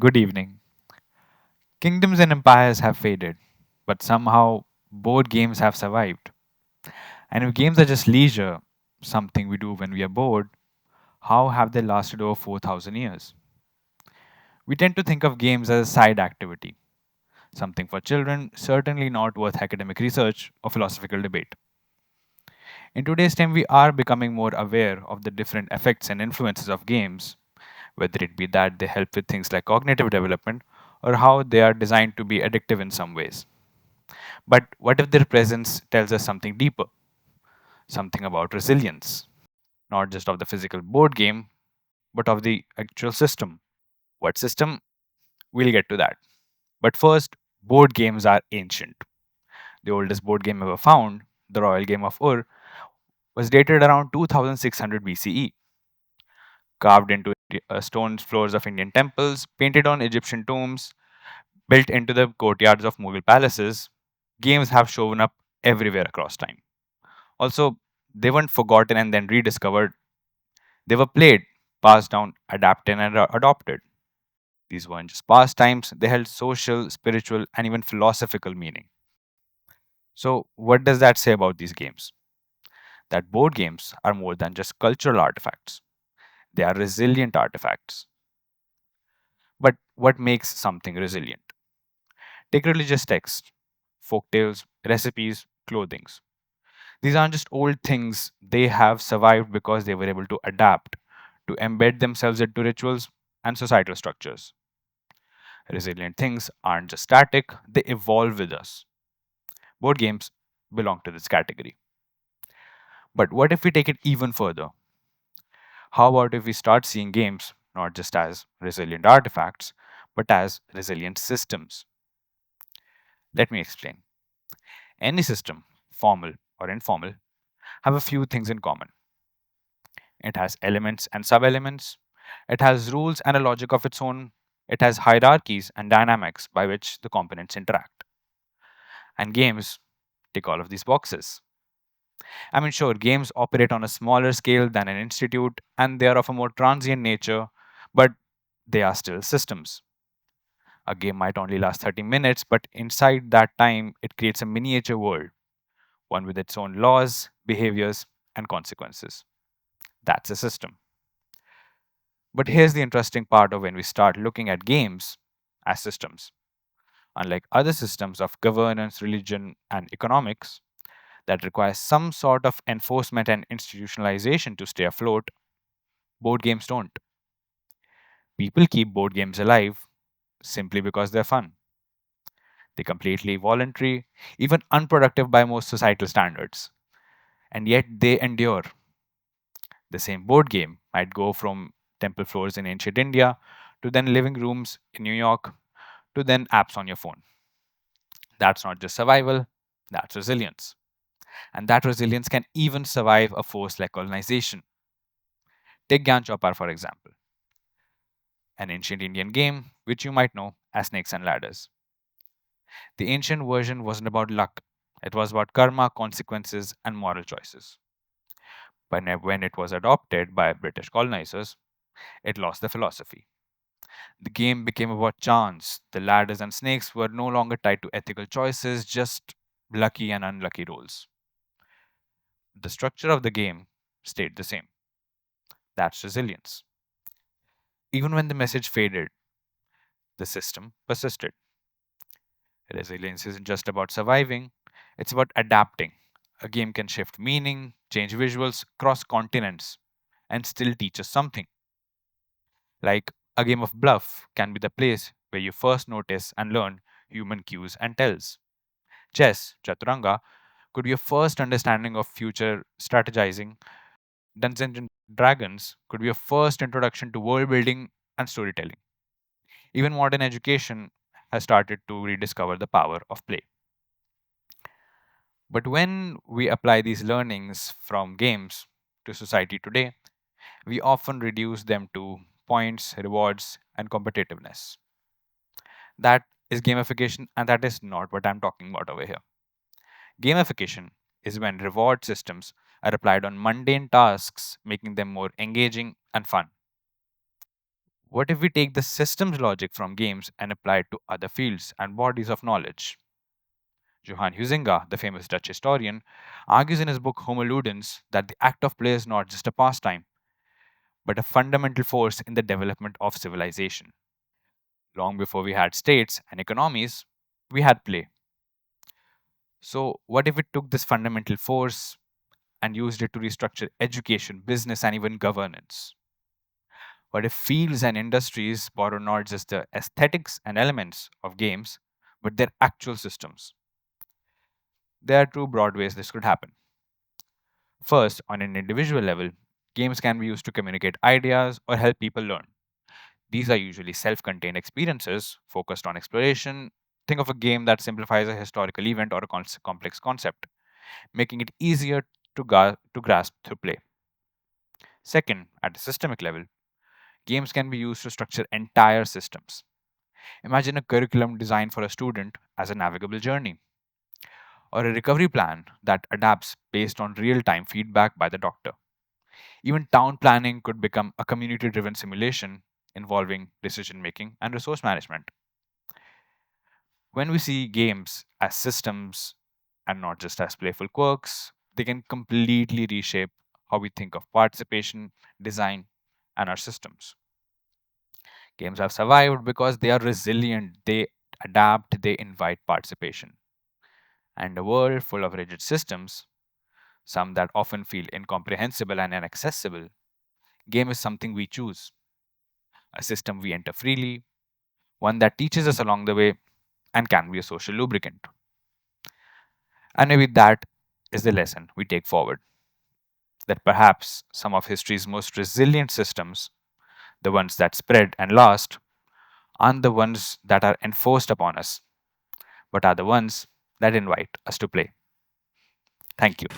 Good evening. Kingdoms and empires have faded, but somehow board games have survived. And if games are just leisure, something we do when we are bored, how have they lasted over 4,000 years? We tend to think of games as a side activity, something for children, certainly not worth academic research or philosophical debate. In today's time, we are becoming more aware of the different effects and influences of games, whether it be that they help with things like cognitive development or how they are designed to be addictive in some ways. But what if their presence tells us something deeper, something about resilience, not just of the physical board game, but of the actual system? What system? We'll get to that. But first, board games are ancient. The oldest board game ever found, the Royal Game of Ur, was dated around 2600 BCE, carved into stone floors of Indian temples, painted on Egyptian tombs, built into the courtyards of Mughal palaces. Games have shown up everywhere across time. Also, they weren't forgotten and then rediscovered. They were played, passed down, adapted, and adopted. These weren't just pastimes, they held social, spiritual, and even philosophical meaning. So, what does that say about these games? That board games are more than just cultural artifacts, they are resilient artifacts. But what makes something resilient? Take religious texts, folk tales, recipes, clothings. These aren't just old things, they have survived because they were able to adapt, to embed themselves into rituals and societal structures. Resilient things aren't just static, they evolve with us. Board games belong to this category. But what if we take it even further? How about if we start seeing games not just as resilient artifacts, but as resilient systems? Let me explain. Any system, formal or informal, have a few things in common. It has elements and sub elements. It has rules and a logic of its own. It has hierarchies and dynamics by which the components interact. And games tick all of these boxes. I mean, sure, games operate on a smaller scale than an institute and they are of a more transient nature, but they are still systems. A game might only last 30 minutes, but inside that time, it creates a miniature world, one with its own laws, behaviors, and consequences. That's a system. But here's the interesting part of when we start looking at games as systems. Unlike other systems of governance, religion, and economics that require some sort of enforcement and institutionalization to stay afloat, board games don't. People keep board games alive simply because they're fun. They're completely voluntary, even unproductive by most societal standards. And yet they endure. The same board game might go from temple floors in ancient India to then living rooms in New York to then apps on your phone. That's not just survival, that's resilience. And that resilience can even survive a force like colonization. Take Gyan Chopar, for example, an ancient Indian game which you might know as Snakes and Ladders. The ancient version wasn't about luck, it was about karma, consequences, and moral choices. But when it was adopted by British colonizers, it lost the philosophy. The game became about chance. The ladders and snakes were no longer tied to ethical choices, just lucky and unlucky rolls. The structure of the game stayed the same. That's resilience. Even when the message faded, the system persisted. Resilience isn't just about surviving, it's about adapting. A game can shift meaning, change visuals, cross continents, and still teach us something. Like a game of bluff can be the place where you first notice and learn human cues and tells. Chess, Chaturanga, could be your first understanding of future strategizing. Dungeons and Dragons could be your first introduction to world building and storytelling. Even modern education has started to rediscover the power of play. But when we apply these learnings from games to society today, we often reduce them to points, rewards, and competitiveness. That is gamification, and that is not what I'm talking about over here. Gamification is when reward systems are applied on mundane tasks, making them more engaging and fun. What if we take the systems logic from games and apply it to other fields and bodies of knowledge? Johann Huizinga, the famous Dutch historian, argues in his book Homo Ludens that the act of play is not just a pastime, but a fundamental force in the development of civilization. Long before we had states and economies, we had play. So, what if we took this fundamental force and used it to restructure education, business, and even governance? What if fields and industries borrow not just the aesthetics and elements of games, but their actual systems? There are two broad ways this could happen. First, on an individual level, games can be used to communicate ideas or help people learn. These are usually self contained experiences focused on exploration. Think of a game that simplifies a historical event or a complex concept, making it easier to grasp through play. Second, at a systemic level, games can be used to structure entire systems. Imagine a curriculum designed for a student as a navigable journey, or a recovery plan that adapts based on real time feedback by the doctor. Even town planning could become a community driven simulation involving decision making and resource management. When we see games as systems and not just as playful quirks, they can completely reshape how we think of participation, design, and our systems. Games have survived because they are resilient, they adapt, they invite participation. And a world full of rigid systems, some that often feel incomprehensible and inaccessible, game is something we choose, a system we enter freely, one that teaches us along the way and can be a social lubricant. And maybe that is the lesson we take forward, that perhaps some of history's most resilient systems, the ones that spread and last, aren't the ones that are enforced upon us, but are the ones that invite us to play. Thank you.